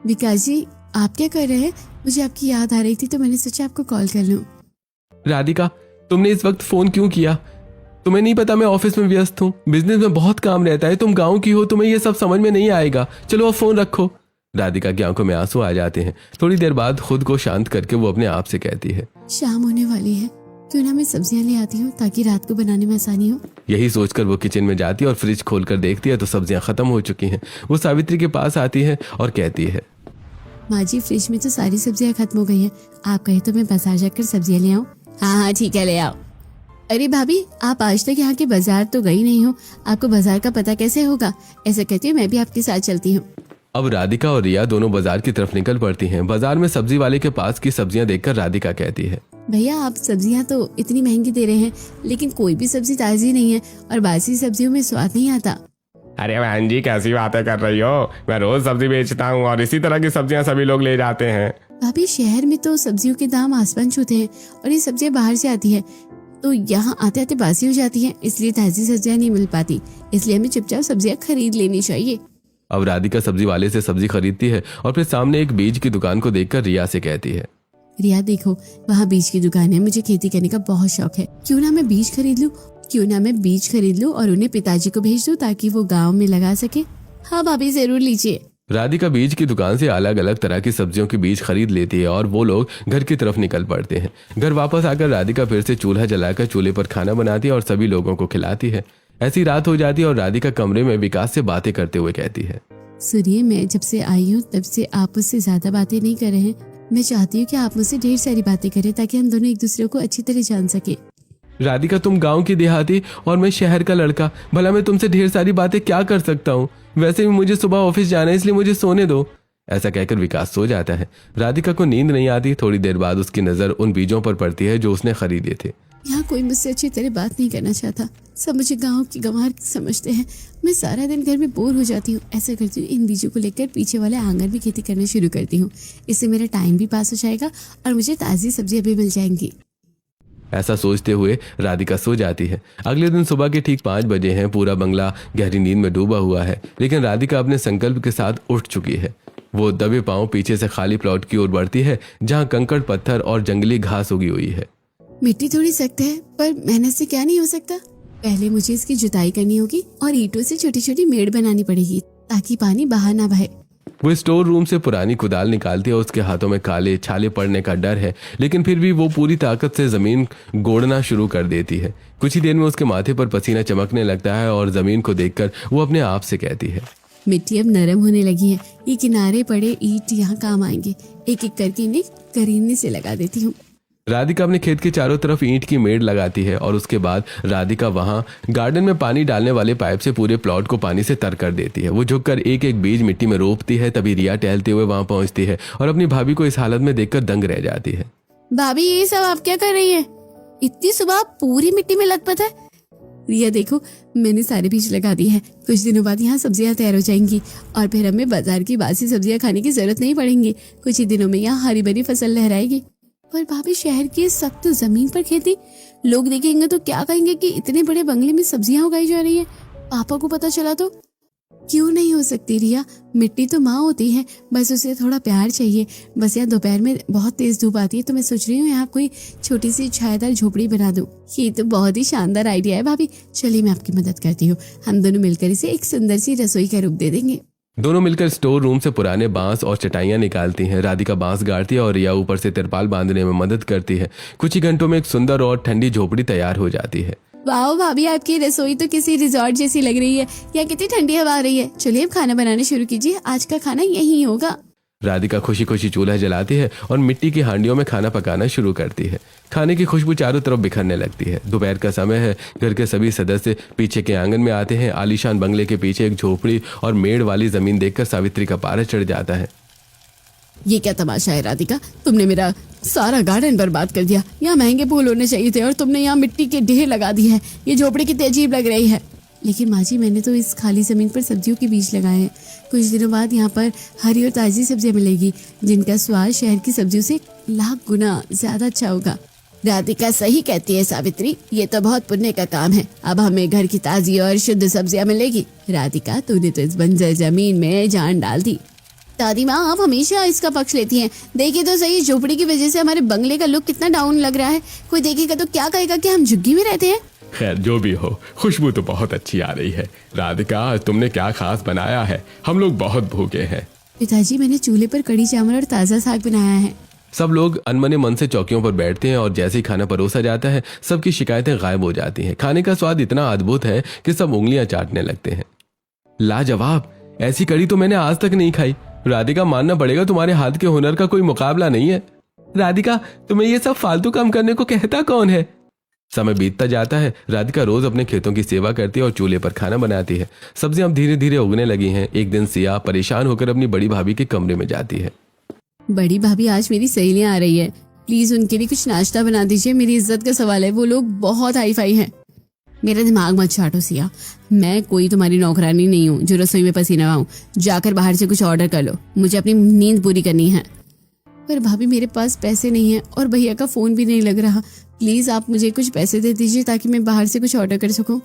विकास जी, आप क्या कर रहे हैं? मुझे आपकी याद आ रही थी तो मैंने सोचा आपको कॉल कर लूं। राधिका, तुमने इस वक्त फोन क्यों किया? तुम्हें नहीं पता मैं ऑफिस में व्यस्त हूँ, बिजनेस में बहुत काम रहता है। तुम गांव की हो, तुम्हें ये सब समझ में नहीं आएगा। चलो अब फोन रखो। राधिका की आंखों में आंसू आ जाते हैं। थोड़ी देर बाद खुद को शांत करके वो अपने आप से कहती है, शाम होने वाली है, क्यों ना मैं सब्जियां ले आती हूँ ताकि रात को बनाने में आसानी हो। यही सोचकर वो किचन में जाती है और फ्रिज खोलकर देखती है तो सब्जियां खत्म हो चुकी हैं। वो सावित्री के पास आती है और कहती है, माँ जी, फ्रिज में तो सारी सब्जियां खत्म हो गई हैं। आप कहे तो मैं बाजार जाकर सब्जियां ले आऊँ? हाँ ठीक है, ले आओ। अरे भाभी, आप आज तक यहाँ के बाजार तो गई नहीं हो, आपको बाजार का पता कैसे होगा? ऐसा कहती हूँ मैं भी आपके साथ चलती हूँ। अब राधिका और रिया दोनों बाजार की तरफ निकल पड़ती हैं। बाजार में सब्जी वाले के पास की सब्जियां देखकर राधिका कहती है, भैया आप सब्जियां तो इतनी महंगी दे रहे हैं, लेकिन कोई भी सब्जी ताजी नहीं है और बासी सब्जियों में स्वाद नहीं आता। अरे बहन जी, कैसी बातें कर रही हो? मैं रोज सब्जी बेचता हूँ और इसी तरह की सब्जियां सभी लोग ले जाते हैं। भाभी, शहर में तो सब्जियों के दाम आसमान छूते हैं और ये सब्जियां बाहर से आती है तो यहाँ आते आते बासी हो जाती हैं, इसलिए ताजी सब्जियां नहीं मिल पाती। इसलिए हमें चुपचाप सब्जियां खरीद लेनी चाहिए। अब राधिका सब्जी वाले से सब्जी खरीदती है और फिर सामने एक बीज की दुकान को देखकर रिया से कहती है, रिया देखो, वहाँ बीज की दुकान है। मुझे खेती करने का बहुत शौक है, क्यों ना मैं बीज खरीद लूँ और उन्हें पिताजी को भेज दूँ ताकि वो गाँव में लगा सके। हाँ भाभी, जरूर लीजिए। राधिका बीज की दुकान से अलग अलग तरह की सब्जियों के बीज खरीद लेती है और वो लोग घर की तरफ निकल पड़ते हैं। घर वापस आकर राधिका फिर से चूल्हा जलाकर चूल्हे पर खाना बनाती है और सभी लोगों को खिलाती है। ऐसी रात हो जाती है और राधिका कमरे में विकास से बातें करते हुए कहती है, सुनिए, मैं जब से आई हूँ तब से आप मुझसे ज्यादा बातें नहीं कर रहे हैं। मैं चाहती हूँ कि आप मुझसे ढेर सारी बातें करें ताकि हम दोनों एक दूसरे को अच्छी तरह जान सके। राधिका, तुम गांव की देहाती और मैं शहर का लड़का, भला मैं तुमसे ढेर सारी बातें क्या कर सकता हूँ? वैसे भी मुझे सुबह ऑफिस जाना है, इसलिए मुझे सोने दो। ऐसा कहकर विकास सो जाता है। राधिका को नींद नहीं आती। थोड़ी देर बाद उसकी नजर उन बीजों पर पड़ती है जो उसने खरीदे थे। यहाँ कोई मुझसे अच्छी तरह बात नहीं करना चाहता। सब मुझे गाँव की गंवार समझते हैं। मैं सारा दिन घर में बोर हो जाती हूँ। ऐसा करती हूँ, इन बीजों को लेकर पीछे वाले आंगन में खेती करना शुरू करती हूँ। इससे मेरा टाइम भी पास हो जाएगा और मुझे ताज़ी सब्जियाँ भी मिल जाएंगी। ऐसा सोचते हुए राधिका सो जाती है। अगले दिन सुबह के ठीक 5 बजे हैं। पूरा बंगला गहरी नींद में डूबा हुआ है, लेकिन राधिका अपने संकल्प के साथ उठ चुकी है। वो दबे पांव पीछे से खाली प्लॉट की ओर बढ़ती है जहाँ कंकड़ पत्थर और जंगली घास उगी हुई है। मिट्टी थोड़ी सख्त है, पर मेहनत से क्या नहीं हो सकता। पहले मुझे इसकी जुताई करनी होगी और ईंटों से छोटी छोटी मेड़ बनानी पड़ेगी ताकि पानी बाहर ना बहे। वो स्टोर रूम से पुरानी कुदाल निकालती है। उसके हाथों में काले छाले पड़ने का डर है, लेकिन फिर भी वो पूरी ताकत से जमीन गोड़ना शुरू कर देती है। कुछ ही देर में उसके माथे पर पसीना चमकने लगता है और जमीन को देखकर वो अपने आप से कहती है, मिट्टी अब नरम होने लगी है। ये किनारे पड़े ईंट यहाँ काम आएंगे। एक एक करके इन्हें करीने से लगा देती हूँ। राधिका अपने खेत के चारों तरफ ईंट की मेड़ लगाती है और उसके बाद राधिका वहां गार्डन में पानी डालने वाले पाइप से पूरे प्लॉट को पानी से तर कर देती है। वो झुककर एक एक बीज मिट्टी में रोपती है। तभी रिया टहलते हुए वहां पहुंचती है और अपनी भाभी को इस हालत में देखकर दंग रह जाती है। भाभी, ये सब आप क्या कर रही है? इतनी सुबह पूरी मिट्टी में लटपट है। रिया देखो, मैंने सारे बीज लगा दिए हैं। कुछ दिनों बाद यहाँ सब्जियां तैयार हो जाएंगी और फिर हमें बाजार की बासी सब्जियां खाने की जरूरत नहीं पड़ेगी। कुछ ही दिनों में यहाँ हरी भरी फसल लहराएगी। पर भाभी, शहर की सख्त जमीन पर खेती, लोग देखेंगे तो क्या कहेंगे कि इतने बड़े बंगले में सब्जियां उगाई जा रही है। पापा को पता चला तो? क्यों नहीं हो सकती रिया, मिट्टी तो माँ होती है, बस उसे थोड़ा प्यार चाहिए। बस यहाँ दोपहर में बहुत तेज धूप आती है तो मैं सोच रही हूँ यहाँ कोई छोटी सी छायादार झोपड़ी बना दूँ। ये तो बहुत ही शानदार आइडिया है भाभी। चलिए मैं आपकी मदद करती हूँ। हम दोनों मिलकर इसे एक सुंदर सी रसोई का रूप दे देंगे। दोनों मिलकर स्टोर रूम से पुराने बांस और चटाइयां निकालती हैं। राधिका बांस गाड़ती है और रिया ऊपर से तिरपाल बांधने में मदद करती है। कुछ ही घंटों में एक सुंदर और ठंडी झोपड़ी तैयार हो जाती है। वाह भाभी, आपकी रसोई तो किसी रिजॉर्ट जैसी लग रही है। यहाँ कितनी ठंडी हवा आ रही है। चलिए अब खाना बनाना शुरू कीजिए। आज का खाना यही होगा। राधिका खुशी खुशी चूल्हा जलाती है और मिट्टी की हांडियों में खाना पकाना शुरू करती है। खाने की खुशबू चारों तरफ बिखरने लगती है। दोपहर का समय है। घर के सभी सदस्य पीछे के आंगन में आते हैं। आलीशान बंगले के पीछे एक झोपड़ी और मेड़ वाली जमीन देखकर सावित्री का पारा चढ़ जाता है। ये क्या तमाशा है राधिका, तुमने मेरा सारा गार्डन बर्बाद कर दिया। यहाँ महंगे फूल होने चाहिए थे और तुमने यहाँ मिट्टी के ढेर लगा दी है। ये झोपड़ी कितनी अजीब लग रही है। लेकिन माँ जी, मैंने तो इस खाली जमीन पर सब्जियों के बीज लगाए हैं। कुछ दिनों बाद यहाँ पर हरी और ताज़ी सब्जियाँ मिलेगी जिनका स्वाद शहर की सब्जियों से लाख गुना ज्यादा अच्छा होगा। राधिका सही कहती है सावित्री, ये तो बहुत पुण्य का काम है। अब हमें घर की ताज़ी और शुद्ध सब्जियाँ मिलेगी। राधिका, तूने तो इस बंजर जमीन में जान डाल दी। दादी माँ, आप हमेशा इसका पक्ष लेती हैं। देखिए तो सही, झोपड़ी की वजह से हमारे बंगले का लुक कितना डाउन लग रहा है। कोई देखेगा तो क्या कहेगा कि हम झुग्गी में रहते हैं। खैर जो भी हो, खुशबू तो बहुत अच्छी आ रही है। राधिका, आज तुमने क्या खास बनाया है? हम लोग बहुत भूखे हैं। पिताजी, मैंने चूल्हे पर कड़ी चावल और ताज़ा साग बनाया है। सब लोग अनमने मन से चौकियों पर बैठते हैं और जैसे ही खाना परोसा जाता है सबकी शिकायतें गायब हो जाती हैं। खाने का स्वाद इतना अद्भुत है कि सब उंगलियां चाटने लगते हैं। लाजवाब, ऐसी कड़ी तो मैंने आज तक नहीं खाई। राधिका, मानना पड़ेगा तुम्हारे हाथ के हुनर का कोई मुकाबला नहीं है। राधिका, तुम्हें ये सब फालतू काम करने को कहता कौन है? समय बीतता जाता है। राधिका रोज अपने खेतों की सेवा करती है और चूल्हे पर खाना बनाती है। सब्जियां अब धीरे धीरे उगने लगी हैं। एक दिन सिया परेशान होकर अपनी बड़ी भाभी के कमरे में जाती है। बड़ी भाभी, आज मेरी सहेलियां आ रही है, प्लीज उनके लिए कुछ नाश्ता बना दीजिए। मेरी इज्जत का सवाल है, वो लोग बहुत हाई फाई हैं। मेरा दिमाग मत चाटो सिया, मैं कोई तुम्हारी नौकरानी नहीं हूँ जो रसोई में पसीना बहाऊं। जाकर बाहर से कुछ ऑर्डर कर लो, मुझे अपनी नींद पूरी करनी है। पर भाभी, मेरे पास पैसे नहीं है और भैया का फोन भी नहीं लग रहा। प्लीज आप मुझे कुछ पैसे दे दीजिए ताकि मैं बाहर से कुछ ऑर्डर कर सकूं।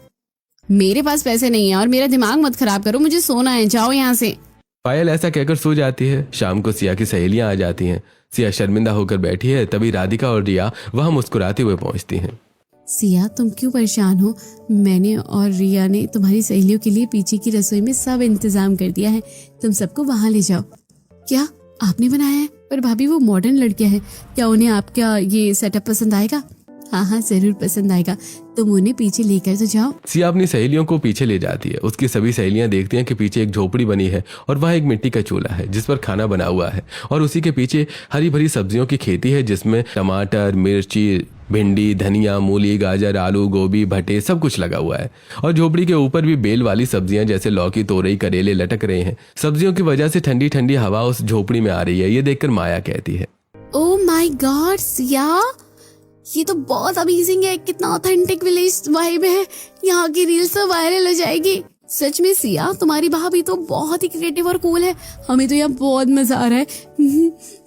मेरे पास पैसे नहीं है और मेरा दिमाग मत खराब करो, मुझे सोना है, जाओ यहाँ से। पायल ऐसा कहकर सो जाती है। शाम को सिया की सहेलियां आ जाती हैं। सिया शर्मिंदा होकर बैठी है, तभी राधिका और रिया वहां मुस्कुराते हुए पहुंचती हैं। सिया, तुम क्यों परेशान हो? मैंने और रिया ने तुम्हारी सहेलियों के लिए पीछे की रसोई में सब इंतजाम कर दिया है, तुम सबको वहां ले जाओ। क्या आपने बनाया है? पर भाभी, वो मॉडर्न लड़कियां हैं, क्या उन्हें आपका ये सेटअप पसंद आएगा? हाँ हाँ, जरूर पसंद आएगा, तुम उन्हें पीछे लेकर तो जाओ। सिया अपनी सहेलियों को पीछे ले जाती है। उसकी सभी सहेलियां देखती हैं कि पीछे एक झोपड़ी बनी है और वहाँ एक मिट्टी का चूल्हा है जिस पर खाना बना हुआ है और उसी के पीछे हरी भरी सब्जियों की खेती है जिसमें टमाटर, मिर्ची, भिंडी, धनिया, मूली, गाजर, आलू, गोभी, भट्टे सब कुछ लगा हुआ है। और झोपड़ी के ऊपर भी बेल वाली सब्जियां जैसे लौकी, तोरई, करेले लटक रहे हैं। सब्जियों की वजह से ठंडी ठंडी हवा उस झोपड़ी में आ रही है। ये देखकर माया कहती है, ओ माय गॉड सिया, ये तो बहुत अमेजिंग है। कितना ऑथेंटिक विलेज वाइब है, यहाँ की रील्स तो वायरल हो जाएगी। सच में सिया, तुम्हारी भाभी तो बहुत ही क्रिएटिव और कूल है। हमें तो यहाँ बहुत मजा आ रहा है।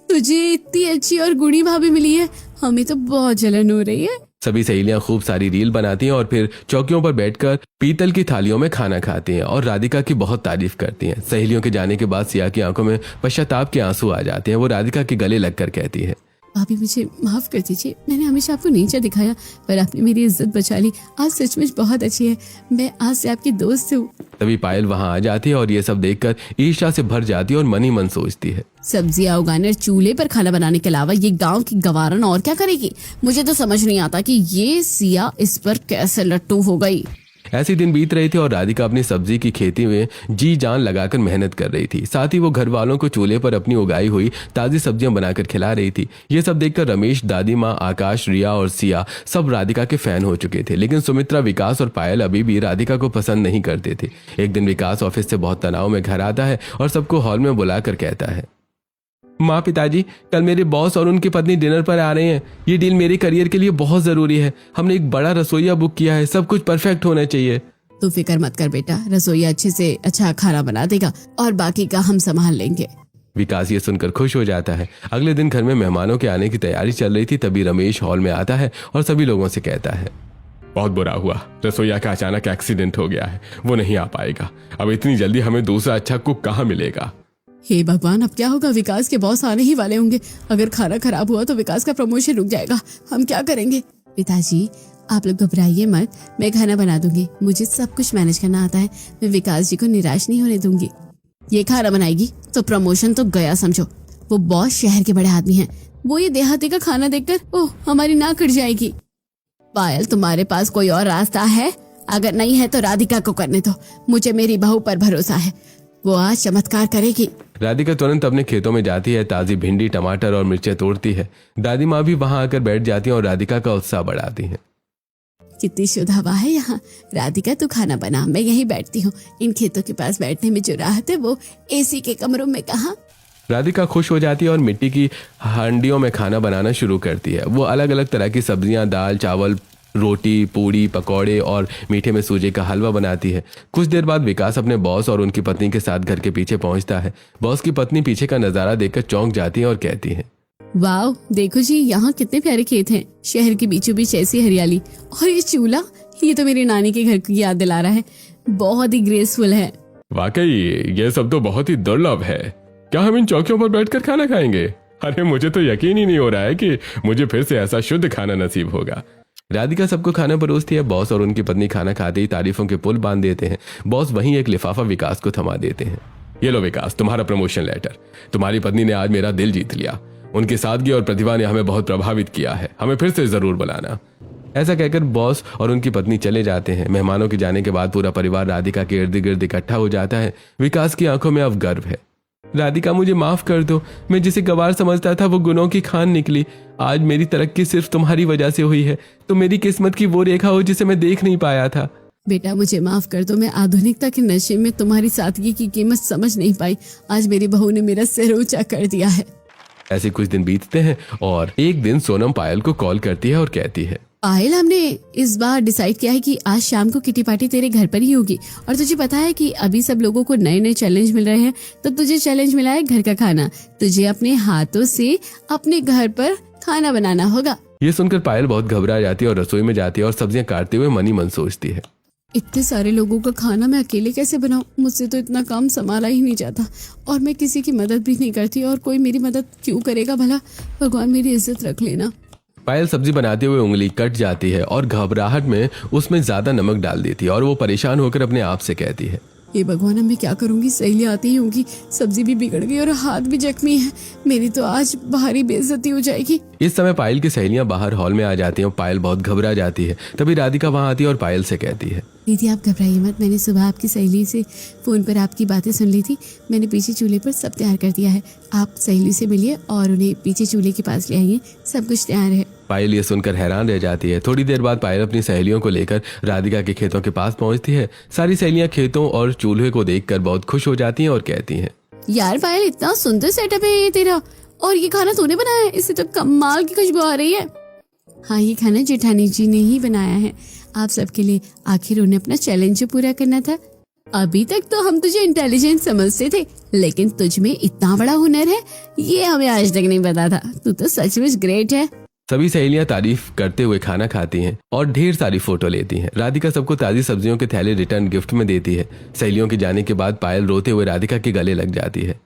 तुझे इतनी अच्छी और गुणी भाभी मिली है, हमें तो बहुत जलन हो रही है। सभी सहेलियां खूब सारी रील बनाती हैं और फिर चौकियों पर बैठकर पीतल की थालियों में खाना खाती हैं और राधिका की बहुत तारीफ करती हैं। सहेलियों के जाने के बाद सिया की आंखों में पश्चाताप के आंसू आ जाते हैं। वो राधिका के गले लगकर कहती है, भाभी मुझे माफ कर दीजिए, मैंने हमेशा आपको नीचा दिखाया, पर आपने मेरी इज्जत बचा ली। आज सचमुच बहुत अच्छी है, मैं आज से आपकी दोस्त हूँ। तभी पायल वहां आ जाती है और ये सब देखकर ईर्ष्या से भर जाती है और मन ही मन सोचती है, सब्जियां उगाने और चूल्हे पर खाना बनाने के अलावा ये गांव की गवारन और क्या करेगी? मुझे तो समझ नहीं आता कि ये सिया इस पर कैसे लट्टू हो गई। ऐसे दिन बीत रहे थे और राधिका अपनी सब्जी की खेती में जी जान लगाकर मेहनत कर रही थी। साथ ही वो घर वालों को चूल्हे पर अपनी उगाई हुई ताजी सब्जियां बनाकर खिला रही थी। ये सब देखकर रमेश, दादी माँ, आकाश, रिया और सिया सब राधिका के फैन हो चुके थे। लेकिन सुमित्रा, विकास और पायल अभी भी राधिका को पसंद नहीं करते थे। एक दिन विकास ऑफिस से बहुत तनाव में घर आता है और सबको हॉल में बुलाकर कहता है, माँ, पिताजी, कल मेरे बॉस और उनकी पत्नी डिनर पर आ रहे हैं। ये डील मेरे करियर के लिए बहुत जरूरी है। हमने एक बड़ा रसोइया बुक किया है, सब कुछ परफेक्ट होना चाहिए। तू फिक्र मत कर बेटा, रसोइया अच्छे से अच्छा खाना बना देगा और बाकी का हम संभाल लेंगे। विकास ये सुनकर खुश हो जाता है। अगले दिन घर में मेहमानों के आने की तैयारी चल रही थी, तभी रमेश हॉल में आता है और सभी लोगों से कहता है, बहुत बुरा हुआ, रसोइया का अचानक एक्सीडेंट हो गया है, वो नहीं आ पाएगा। अब इतनी जल्दी हमें दूसरा अच्छा कुक कहाँ मिलेगा? हे भगवान, अब क्या होगा? विकास के बॉस आने ही वाले होंगे। अगर खाना खराब हुआ तो विकास का प्रमोशन रुक जाएगा, हम क्या करेंगे? पिताजी, आप लोग घबराइए मत, मैं खाना बना दूंगी, मुझे सब कुछ मैनेज करना आता है। मैं विकास जी को निराश नहीं होने दूंगी। ये खाना बनाएगी तो प्रमोशन तो गया समझो। वो बॉस शहर के बड़े आदमी हैं, वो ये देहाती का खाना देखकर ओह हमारी नाक कट जाएगी। पायल, तुम्हारे पास कोई और रास्ता है? अगर नहीं है तो राधिका को करने दो, मुझे मेरी बहू पर भरोसा है, वो आज चमत्कार करेगी। राधिका तुरंत अपने खेतों में जाती है, ताजी भिंडी, टमाटर और मिर्चें तोड़ती है। दादी माँ भी वहां आकर बैठ जाती हैं और राधिका का उत्साह बढ़ाती हैं। कितनी शुद्ध हवा है यहाँ। राधिका, तू खाना बना, मैं यहीं बैठती हूँ। इन खेतों के पास बैठने में जो राहत है वो एसी के कमरों में कहाँ। राधिका खुश हो जाती है और मिट्टी की हांडियों में खाना बनाना शुरू करती है। वो अलग अलग तरह की सब्जियां, दाल, चावल, रोटी, पूड़ी, पकौड़े और मीठे में सूजी का हलवा बनाती है। कुछ देर बाद विकास अपने बॉस और उनकी पत्नी के साथ घर के पीछे पहुंचता है। बॉस की पत्नी पीछे का नजारा देखकर चौंक जाती है और कहती है, वाह, देखो जी, यहाँ कितने प्यारे खेत हैं, शहर के बीचों बीच ऐसी हरियाली, और ये चूल्हा, ये तो मेरी नानी के घर की याद दिला रहा है। बहुत ही ग्रेसफुल है। वाकई ये सब तो बहुत ही दुर्लभ है। क्या हम इन चौकियों पर बैठकर खाना खाएंगे? अरे मुझे तो यकीन ही नहीं हो रहा है कि मुझे फिर से ऐसा शुद्ध खाना नसीब होगा। राधिका सबको खाना परोसती है। बॉस और उनकी पत्नी खाना खाते ही तारीफों के पुल बांध देते हैं। बॉस वहीं एक लिफाफा विकास को थमा देते हैं। ये लो विकास, तुम्हारा प्रमोशन लेटर। तुम्हारी पत्नी ने आज मेरा दिल जीत लिया। उनकी सादगी और प्रतिभा ने हमें बहुत प्रभावित किया है। हमें फिर से जरूर बुलाना। ऐसा कहकर बॉस और उनकी पत्नी चले जाते हैं। मेहमानों के जाने के बाद पूरा परिवार राधिका के इर्द गिर्द इकट्ठा हो जाता है। विकास की आंखों में अब गर्व है। राधिका, मुझे माफ कर दो। मैं जिसे गवार समझता था वो गुनों की खान निकली। आज मेरी तरक्की सिर्फ तुम्हारी वजह से हुई है। तो मेरी किस्मत की वो रेखा हो जिसे मैं देख नहीं पाया था। बेटा मुझे माफ कर दो, मैं आधुनिकता के नशे में तुम्हारी सादगी की कीमत समझ नहीं पाई। आज मेरी बहू ने मेरा सिर ऊंचा कर दिया है। ऐसे कुछ दिन बीतते हैं और एक दिन सोनम पायल को कॉल करती है और कहती है, पायल, हमने इस बार डिसाइड किया है कि आज शाम को किटी पार्टी तेरे घर पर ही होगी। और तुझे पता है कि अभी सब लोगों को नए नए चैलेंज मिल रहे हैं, तो तुझे चैलेंज मिला है घर का खाना। तुझे अपने हाथों से अपने घर पर खाना बनाना होगा। ये सुनकर पायल बहुत घबरा जाती है और रसोई में जाती है और सब्जियां काटते हुए मन ही मन सोचती है, इतने सारे लोगों का खाना मैं अकेले कैसे बनाऊं? मुझसे तो इतना काम संभाला ही नहीं जाता और मैं किसी की मदद भी नहीं करती। और कोई मेरी मदद क्यों करेगा भला? भगवान मेरी इज्जत रख लेना। पायल सब्जी बनाते हुए उंगली कट जाती है और घबराहट में उसमें ज्यादा नमक डाल देती है और वो परेशान होकर अपने आप से कहती है, ये भगवान, अब मैं क्या करूंगी? सहेली आती ही होंगी, सब्जी भी बिगड़ गई और हाथ भी जख्मी है। मेरी तो आज भारी बेइज्जती हो जाएगी। इस समय पायल की सहेलियां बाहर हॉल में आ जाती हैं। पायल बहुत घबरा जाती है। तभी राधिका वहां आती है और पायल से कहती है, दीदी आप घबराइए मत। मैंने सुबह आपकी सहेली से फोन पर आपकी बातें सुन ली थी। मैंने पीछे चूल्हे पर सब तैयार कर दिया है। आप सहेली से मिलिए और उन्हें पीछे चूल्हे के पास ले आइए। सब कुछ तैयार है। पायल ये सुनकर हैरान रह जाती है। थोड़ी देर बाद पायल अपनी सहेलियों को लेकर राधिका के खेतों के पास पहुंचती है। सारी सहेलियां खेतों और चूल्हे को देखकर बहुत खुश हो जाती हैं और कहती हैं, यार पायल, इतना सुंदर सेटअप है ये तेरा, और ये खाना तूने बनाया है? इससे तो कमाल की खुशबू आ रही है। हाँ, ये खाना जेठानी जी ने ही बनाया है आप सबके लिए। आखिर उन्हें अपना चैलेंज पूरा करना था। अभी तक तो हम तुझे इंटेलिजेंट समझते थे, लेकिन तुझ में इतना बड़ा हुनर है ये हमें आज तक नहीं पता था। तू तो सचमुच ग्रेट है। सभी सहेलियां तारीफ करते हुए खाना खाती हैं और ढेर सारी फोटो लेती हैं। राधिका सबको ताजी सब्जियों के थैले रिटर्न गिफ्ट में देती है। सहेलियों के जाने के बाद पायल रोते हुए राधिका के गले लग जाती है।